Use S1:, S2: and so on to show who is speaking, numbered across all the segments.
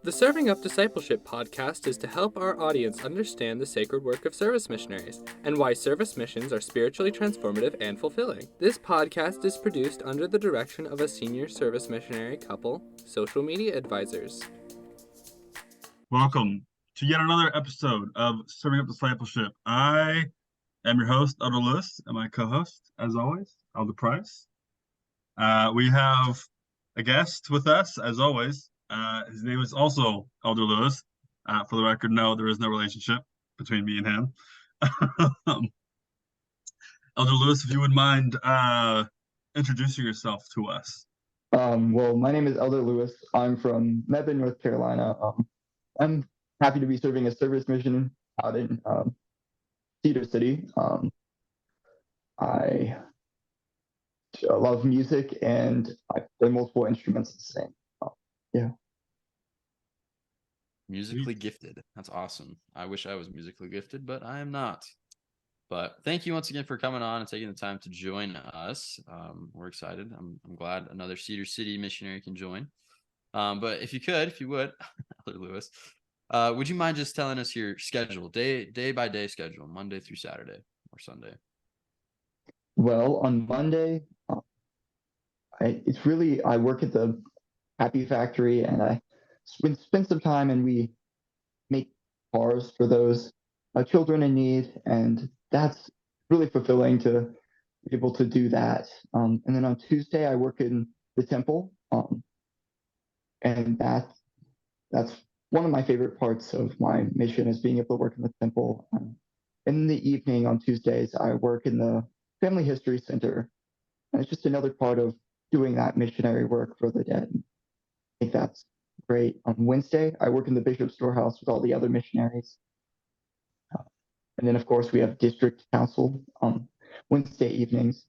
S1: The Serving Up Discipleship podcast is to help our audience understand the sacred work of service missionaries and why service missions are spiritually transformative and fulfilling. This podcast is produced under the direction of a senior service missionary couple, social media advisors.
S2: Welcome to yet another episode of Serving Up Discipleship. I am your host, Elder Lewis, and my co-host, as always, Elder Price. We have a guest with us, as always. His name is also Elder Lewis. For the record, no, there is no relationship between me and him. Elder Lewis, if you would mind introducing yourself to us.
S3: Well, my name is Elder Lewis. I'm from Mebane, North Carolina. I'm happy to be serving a service mission out in Cedar City. I love music and I play multiple instruments at the same. Yeah.
S4: Musically gifted. That's awesome. I wish I was musically gifted, but I am not. But thank you once again for coming on and taking the time to join us. We're excited. I'm glad another Cedar City missionary can join. But if you would, Elder Lewis, would you mind just telling us your schedule, day by day schedule, Monday through Saturday or Sunday?
S3: Well, on Monday, I work at the Happy Factory and I spend some time and we make cars for those children in need, and that's really fulfilling to be able to do that. And then on Tuesday, I work in the temple, and that's one of my favorite parts of my mission is being able to work in the temple. In the evening on Tuesdays, I work in the Family History Center, and it's just another part of doing that missionary work for the dead. I think that's great. On Wednesday, I work in the Bishop's Storehouse with all the other missionaries. And then, of course, we have district council on Wednesday evenings.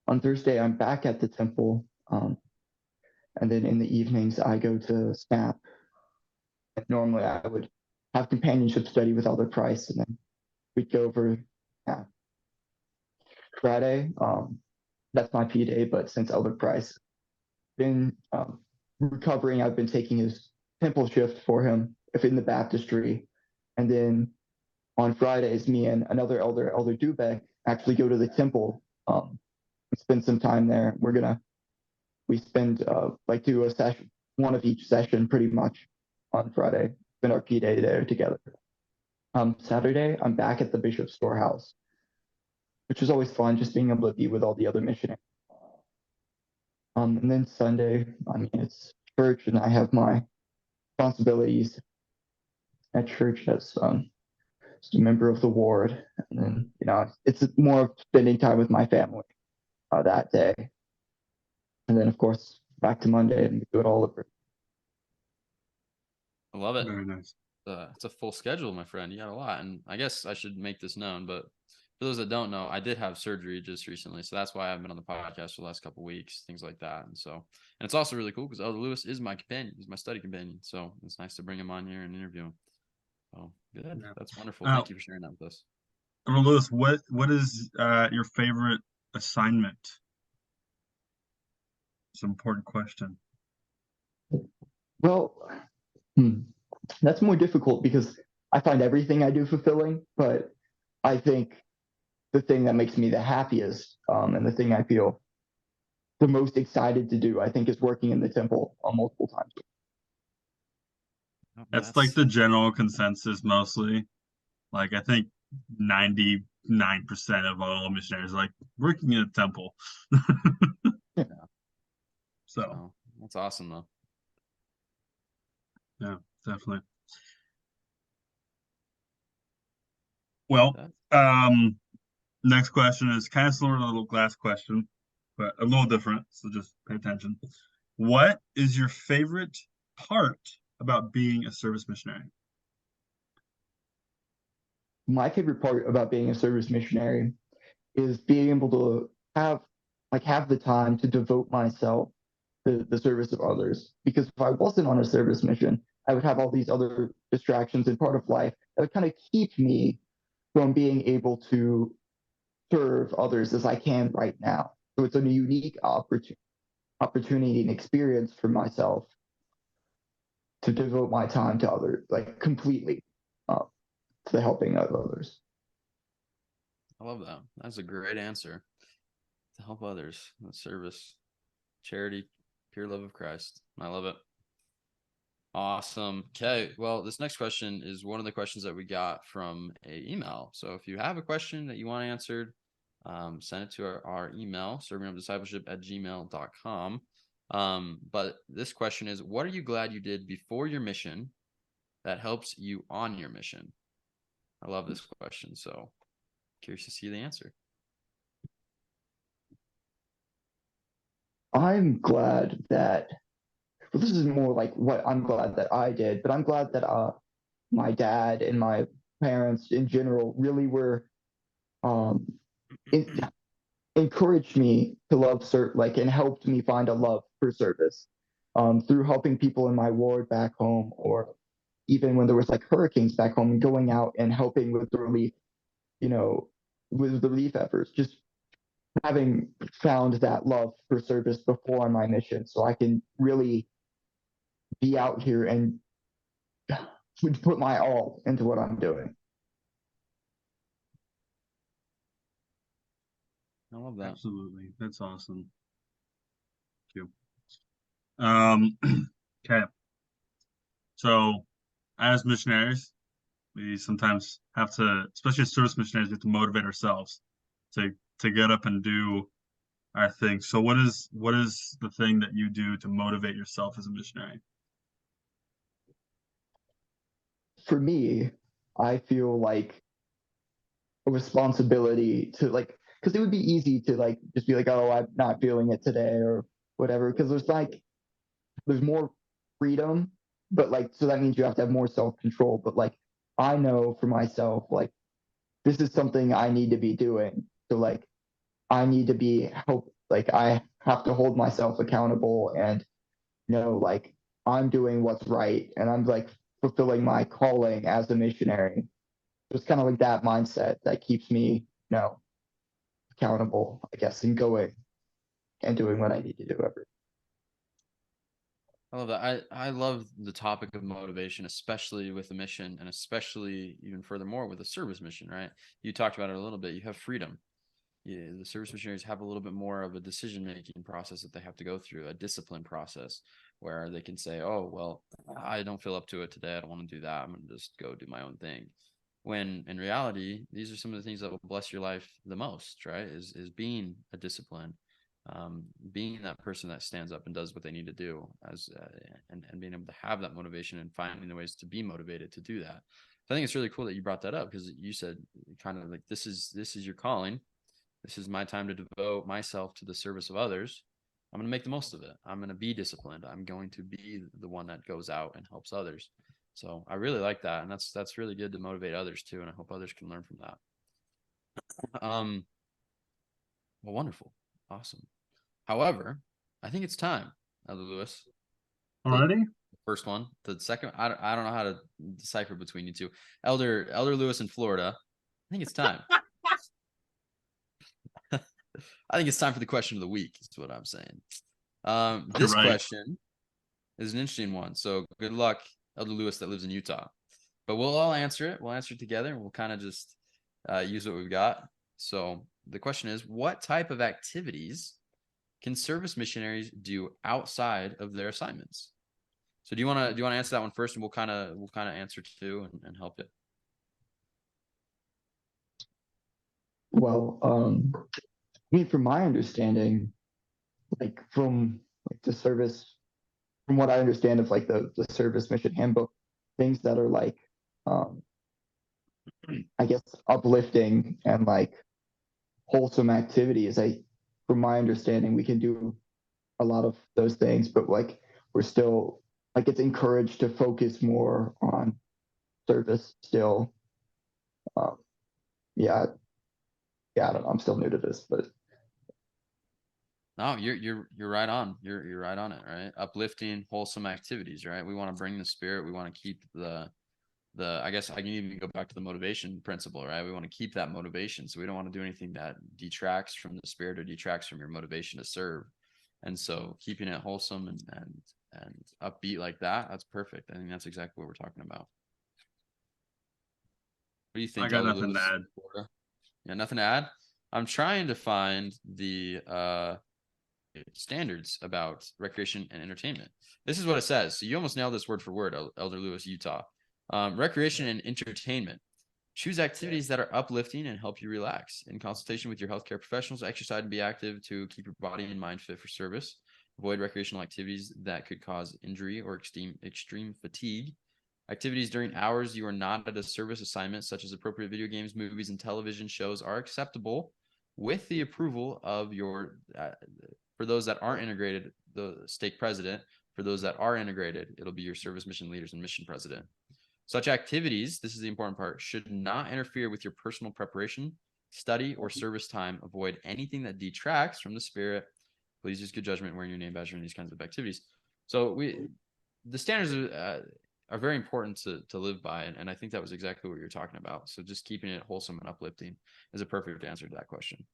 S3: On Thursday, I'm back at the temple. And then in the evenings, I go to SNAP. And normally, I would have companionship study with Elder Price, and then we'd go over Friday. That's my P day, but since Elder Price been recovering, I've been taking his temple shift for him if in the baptistry. And then on Fridays, me and another Elder Dubek, actually go to the temple and spend some time there. We spend do a session, one of each session pretty much on Friday, spend our P day there together. Saturday, I'm back at the Bishop's Storehouse, which is always fun, just being able to be with all the other missionaries. And then Sunday, it's church, and I have my responsibilities at church as just a member of the ward. And then, it's more of spending time with my family that day. And then, of course, back to Monday, and we do it all over.
S4: I love it.
S2: Very nice.
S4: It's a full schedule, my friend. You got a lot. And I guess I should make this known, but for those that don't know, I did have surgery just recently. So that's why I've been on the podcast for the last couple of weeks, things like that. And it's also really cool because Elder Lewis is my companion. He's my study companion. So it's nice to bring him on here and interview him. Oh, good. Yeah. That's wonderful. Thank you for sharing that with us.
S2: Elder Lewis, what is your favorite assignment? It's an important question.
S3: Well, that's more difficult because I find everything I do fulfilling, but I think the thing that makes me the happiest and the thing I feel the most excited to do, I think, is working in the temple multiple times.
S2: That's like the general consensus mostly. Like, I think 99% of all missionaries are like working in a temple.
S4: Yeah.
S2: So
S4: that's awesome, though.
S2: Yeah, definitely. Well, next question is kind of similar to the little last question, but a little different. So just pay attention. What is your favorite part about being a service missionary?
S3: My favorite part about being a service missionary is being able to have the time to devote myself to the service of others. Because if I wasn't on a service mission, I would have all these other distractions and part of life that would kind of keep me from being able to serve others as I can right now. So it's a unique opportunity and experience for myself to devote my time to others, like completely to the helping of others.
S4: I love that. That's a great answer. To help others, the service, charity, pure love of Christ. I love it. Awesome. Okay. Well, this next question is one of the questions that we got from a email. So if you have a question that you want answered, send it to our email, servingupdiscipleship@gmail.com. But this question is, what are you glad you did before your mission that helps you on your mission? I love this question. So curious to see the answer.
S3: I'm glad that, well, this is more like what I'm glad that I did, but I'm glad that my dad and my parents in general really were um, encouraged me to love like and helped me find a love for service through helping people in my ward back home, or even when there was like hurricanes back home, and going out and helping with the relief, you know, with the relief efforts. Just having found that love for service before on my mission, so I can really be out here and put my all into what I'm doing.
S4: I love that.
S2: Absolutely. That's awesome. Thank you. Okay. So as missionaries, we sometimes have to, especially as service missionaries, we have to motivate ourselves to get up and do our thing. So what is the thing that you do to motivate yourself as a missionary?
S3: For me, I feel like a responsibility to like, because it would be easy to like just be like, oh, I'm not feeling it today or whatever, because there's more freedom, but like, so that means you have to have more self-control. But like, I know for myself, like, this is something I need to be doing. So like, I need to be like, I have to hold myself accountable and know like I'm doing what's right and I'm like fulfilling my calling as a missionary. It's kind of like that mindset that keeps me, accountable, I guess, and going and doing what I need to do every.
S4: I love that. I love the topic of motivation, especially with a mission, and especially even furthermore with a service mission, right? You talked about it a little bit. You have freedom. Yeah, the service missionaries have a little bit more of a decision-making process that they have to go through, a discipline process where they can say, oh, well, I don't feel up to it today. I don't want to do that. I'm going to just go do my own thing. When in reality, these are some of the things that will bless your life the most, right? Is being a discipline, being that person that stands up and does what they need to do, and being able to have that motivation and finding the ways to be motivated to do that. So I think it's really cool that you brought that up, because you said kind of like this is your calling. This is my time to devote myself to the service of others. I'm going to make the most of it. I'm going to be disciplined. I'm going to be the one that goes out and helps others. So I really like that, and that's really good to motivate others too. And I hope others can learn from that. Well, wonderful, awesome. However, I think it's time, Elder Lewis.
S2: Already?
S4: First one, the second. I don't know how to decipher between you two, Elder Lewis in Florida. I think it's time. I think it's time for the question of the week. Is what I'm saying. This question is an interesting one. So good luck, Elder Lewis that lives in Utah. But we'll all answer it. We'll answer it together, and we'll kind of just use what we've got. So the question is, what type of activities can service missionaries do outside of their assignments? So do you want to answer that one first, and we'll kind of answer too and help you.
S3: Well, I mean, from my understanding, like from like the service, from what I understand of like the service mission handbook, things that are like, I guess, uplifting and like wholesome activities. From my understanding, we can do a lot of those things, but like we're still like it's encouraged to focus more on service still. Yeah, I don't know. I'm still new to this, but
S4: no, you're right on. You're right on it, right? Uplifting, wholesome activities, right? We want to bring the spirit. We want to keep the I guess I can even go back to the motivation principle, right? We want to keep that motivation. So we don't want to do anything that detracts from the spirit or detracts from your motivation to serve. And so keeping it wholesome and upbeat like that, that's perfect. I think that's exactly what we're talking about. What do you think,
S2: I got
S4: Elder
S2: nothing to
S4: Lewis?
S2: add.
S4: Yeah, nothing to add. I'm trying to find the standards about recreation and entertainment. This is what it says. So you almost nailed this word for word, Elder Lewis, Utah. Recreation and entertainment. Choose activities that are uplifting and help you relax. In consultation with your healthcare professionals, exercise and be active to keep your body and mind fit for service. Avoid recreational activities that could cause injury or extreme fatigue. Activities during hours you are not at a service assignment, such as appropriate video games, movies, and television shows, are acceptable with the approval of your, for those that aren't integrated, the stake president. For those that are integrated, it'll be your service mission leaders and mission president. Such activities, this is the important part, should not interfere with your personal preparation, study, or service time. Avoid anything that detracts from the spirit. Please use good judgment wearing your name badge during these kinds of activities. So the standards are very important to live by, and I think that was exactly what you're talking about. So just keeping it wholesome and uplifting is a perfect answer to that question.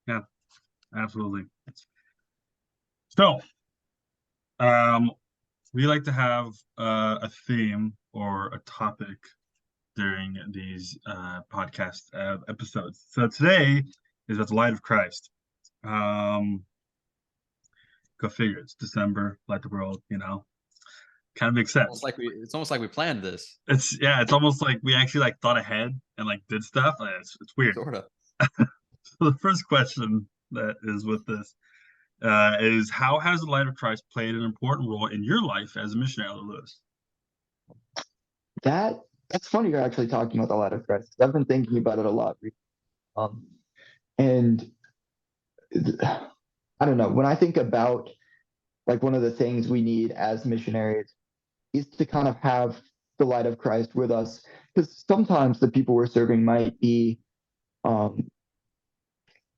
S2: Yeah, absolutely. So, we like to have a theme or a topic during these podcast episodes. So today is about the light of Christ. Go figure. It's December, light the world. Kind of makes sense.
S4: It's almost like we planned this.
S2: It's almost like we actually like thought ahead and like did stuff. It's weird.
S4: Sort of.
S2: So the first question that is with this is, how has the light of Christ played an important role in your life as a missionary, Lewis?
S3: That's funny you're actually talking about the light of Christ. I've been thinking about it a lot. And I don't know, when I think about like one of the things we need as missionaries is to kind of have the light of Christ with us, because sometimes the people we're serving might be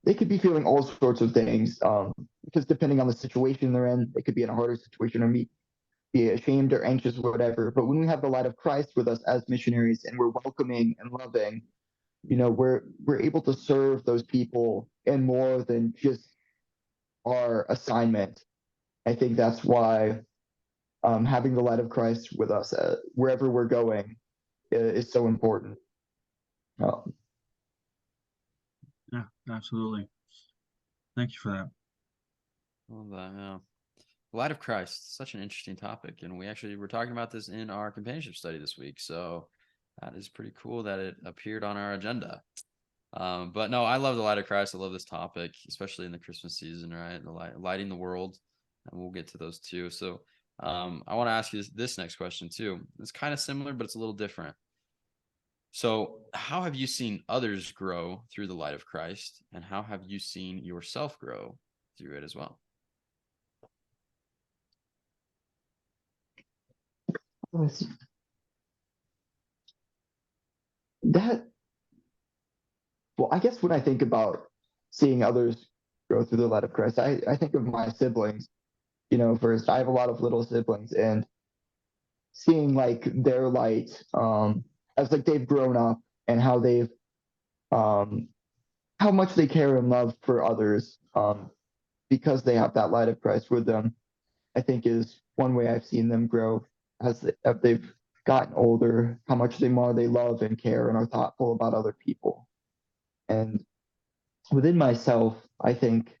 S3: they could be feeling all sorts of things, because depending on the situation they're in, they could be in a harder situation or be ashamed or anxious or whatever. But when we have the light of Christ with us as missionaries and we're welcoming and loving, we're able to serve those people in more than just our assignment. I think that's why having the light of Christ with us wherever we're going is so important.
S2: Yeah, absolutely. Thank you for that.
S4: Well, yeah. Light of Christ, such an interesting topic, and we actually were talking about this in our companionship study this week. So that is pretty cool that it appeared on our agenda. But no, I love the light of Christ. I love this topic, especially in the Christmas season, right? The lighting the world, and we'll get to those too. So I want to ask you this next question too. It's kind of similar, but it's a little different. So, how have you seen others grow through the light of Christ, and how have you seen yourself grow through it as well?
S3: Well, I guess when I think about seeing others grow through the light of Christ, I think of my siblings. First, I have a lot of little siblings, and seeing like their light as like they've grown up and how they've how much they care and love for others because they have that light of Christ with them, I think is one way I've seen them grow as they've gotten older, how much they love and care and are thoughtful about other people. And within myself, I think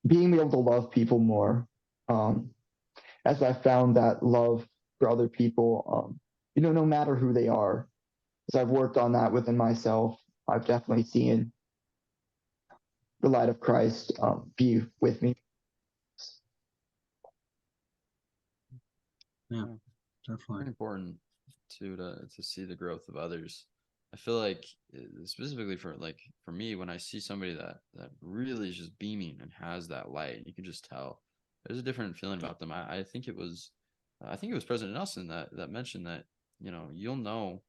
S3: being able to love people more, as I found that love for other people, no matter who they are, as I've worked on that within myself, I've definitely seen the light of Christ be with me.
S2: Yeah, definitely.
S4: Very important to see the growth of others. I feel like specifically for me, when I see somebody that really is just beaming and has that light, you can just tell there's a different feeling about them. I think it was President Nelson that mentioned that you'll know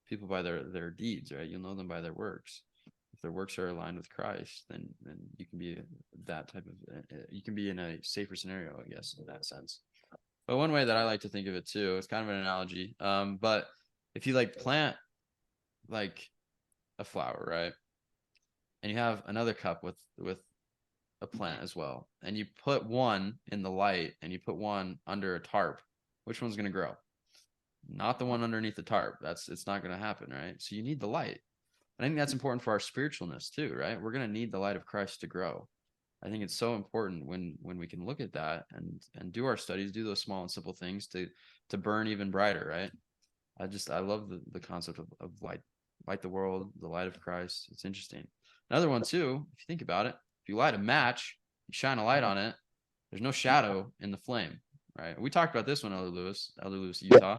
S4: people by their deeds, right? You'll know them by their works. If their works are aligned with Christ, then you can be you can be in a safer scenario, I guess, in that sense. But one way that I like to think of it too, it's kind of an analogy. But if you plant like a flower, right? And you have another cup with a plant as well, and you put one in the light and you put one under a tarp, which one's going to grow? Not the one underneath the tarp. It's not going to happen, right? So you need the light. I think that's important for our spiritualness too, right? We're going to need the light of Christ to grow. I think it's so important when we can look at that and do our studies, do those small and simple things to burn even brighter, right? I love the concept of light the world, the light of Christ. It's interesting. Another one too, if you think about it, if you light a match, you shine a light on it, there's no shadow in the flame, right? We talked about this one, Elder Lewis, Utah.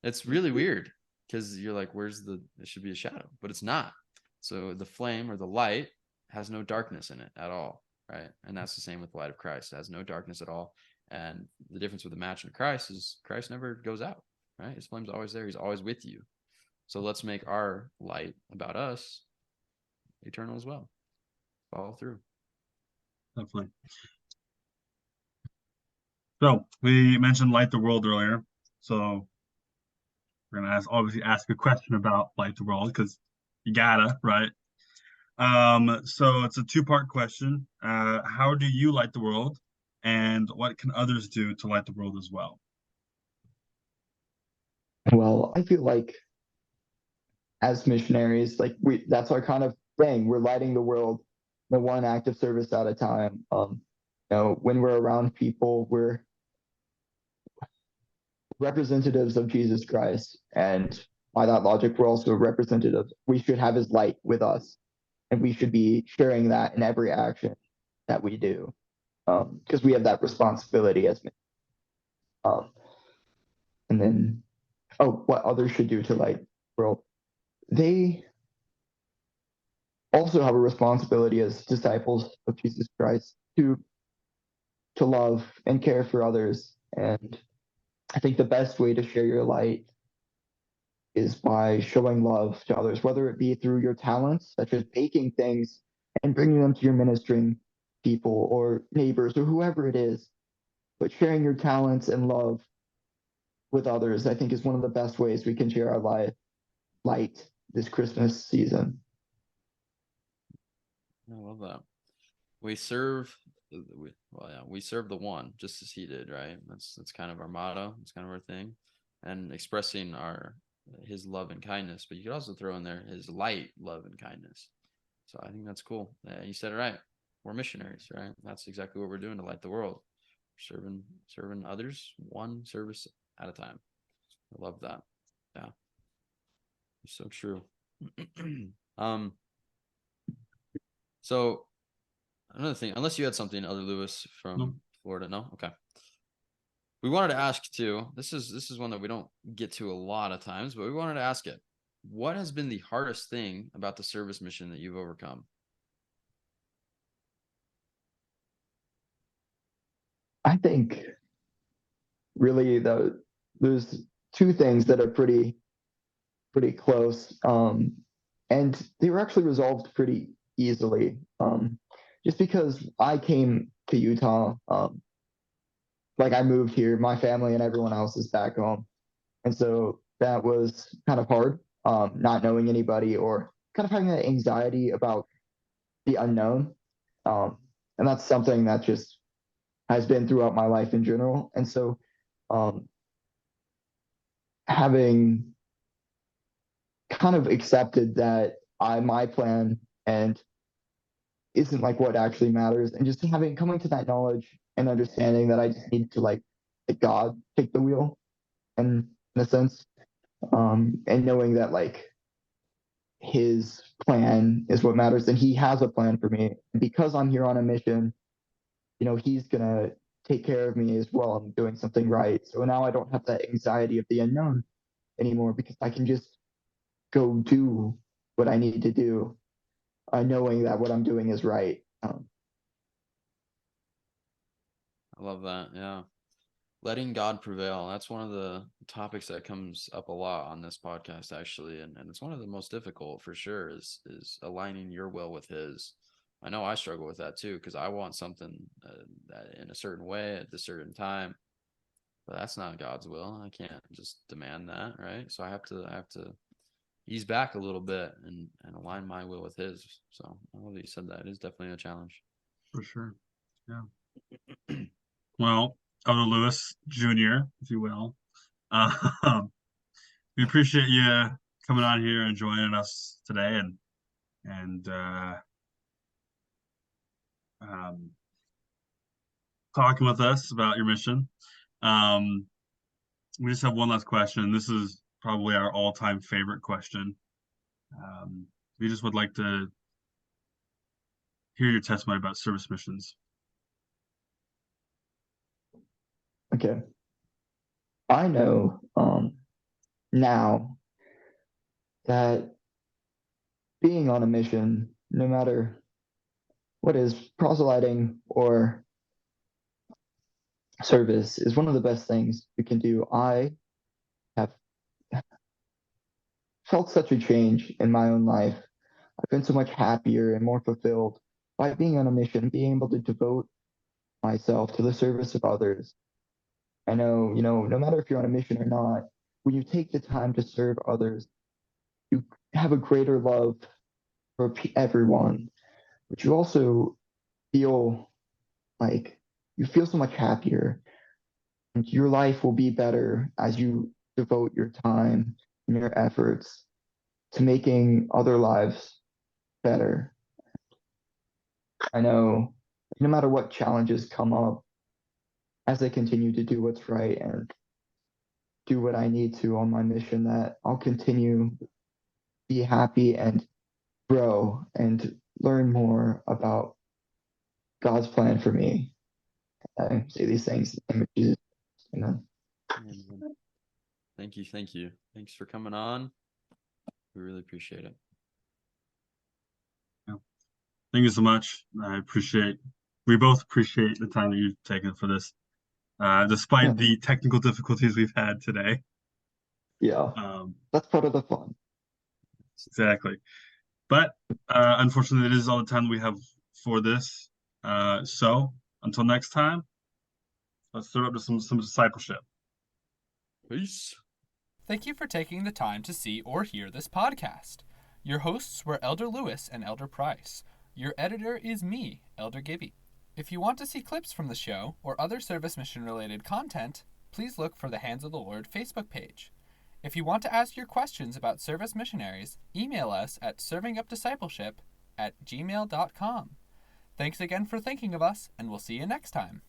S4: It's really weird because you're like, it should be a shadow, but it's not. So the flame or the light has no darkness in it at all, right? And that's the same with the light of Christ. It has no darkness at all. And the difference with the match and Christ is Christ never goes out, right? His flame's always there. He's always with you. So let's make our light about us eternal as well. Follow through.
S2: Definitely. So we mentioned light the world earlier. So we're gonna obviously ask a question about light the world because you gotta, right? So it's a two-part question. How do you light the world, and what can others do to light the world as well?
S3: Well, I feel like as missionaries, like that's our kind of thing. We're lighting the world, one act of service at a time. When we're around people, we're representatives of Jesus Christ. And by that logic, we're also representatives. We should have his light with us, and we should be sharing that in every action that we do, because we have that responsibility as men. And then, what others should do to light the world. They also have a responsibility as disciples of Jesus Christ to love and care for others. And I think the best way to share your light is by showing love to others, whether it be through your talents, such as baking things and bringing them to your ministering people or neighbors or whoever it is. But sharing your talents and love with others, I think, is one of the best ways we can share our light this Christmas season.
S4: I love that. We serve the one just as he did, right? That's kind of our motto. It's kind of our thing, and expressing his love and kindness. But you could also throw in there his light, love, and kindness. So I think that's cool. You said it right. We're missionaries, right? That's exactly what we're doing to light the world. We're serving others one service at a time. I love that. Yeah, it's so true. So another thing, unless you had something, Elder Lewis from Florida, no? Okay. We wanted to ask too. This is one that we don't get to a lot of times, but we wanted to ask it. What has been the hardest thing about the service mission that you've overcome?
S3: I think really there's two things that are pretty close, and they were actually resolved pretty easily. Just because I came to Utah, like I moved here, my family and everyone else is back home, and so that was kind of hard, not knowing anybody or kind of having that anxiety about the unknown, and that's something that just has been throughout my life in general, and so having kind of accepted that my plan and isn't like what actually matters, and just coming to that knowledge and understanding that I just need to like let God take the wheel, and in a sense, and knowing that like his plan is what matters, and he has a plan for me, and because I'm here on a mission, he's gonna take care of me as well. I'm doing something right, so now I don't have that anxiety of the unknown anymore, because I can just go do what I need to do, knowing that what I'm doing is right.
S4: I love that. Yeah. Letting God prevail. That's one of the topics that comes up a lot on this podcast, actually. And it's one of the most difficult for sure is aligning your will with his. I know I struggle with that too, because I want something that in a certain way at a certain time, but that's not God's will. I can't just demand that, right? So I have to ease back a little bit and align my will with his. So I love that you said that. It is definitely a challenge.
S2: For sure. Yeah. Well, Elder Lewis Jr., if you will. We appreciate you coming on here and joining us today and um, talking with us about your mission. We just have one last question. This is probably our all-time favorite question. We just would like to hear your testimony about service missions.
S3: Okay. I know now that being on a mission, no matter what is proselyting or service, is one of the best things we can do. I have felt such a change in my own life. I've been so much happier and more fulfilled by being on a mission, being able to devote myself to the service of others. I know, no matter if you're on a mission or not, when you take the time to serve others, you have a greater love for everyone, but you also feel like you feel so much happier, and your life will be better as you devote your time and your efforts to making other lives better. I know no matter what challenges come up, as I continue to do what's right and do what I need to on my mission, that I'll continue be happy and grow and learn more about God's plan for me. I say these things in the name of Jesus. Amen.
S4: Amen. Thank you. Thanks for coming on. We really appreciate it.
S2: Yeah. Thank you so much. We both appreciate the time that you've taken for this, despite the technical difficulties we've had today.
S3: Yeah, that's part of the fun.
S2: Exactly. But unfortunately, it is all the time we have for this. So until next time, let's throw up to some discipleship.
S4: Peace.
S1: Thank you for taking the time to see or hear this podcast. Your hosts were Elder Lewis and Elder Price. Your editor is me, Elder Gibby. If you want to see clips from the show or other service mission related content, please look for the Hands of the Lord Facebook page. If you want to ask your questions about service missionaries, email us at servingupdiscipleship@gmail.com. Thanks again for thinking of us, and we'll see you next time.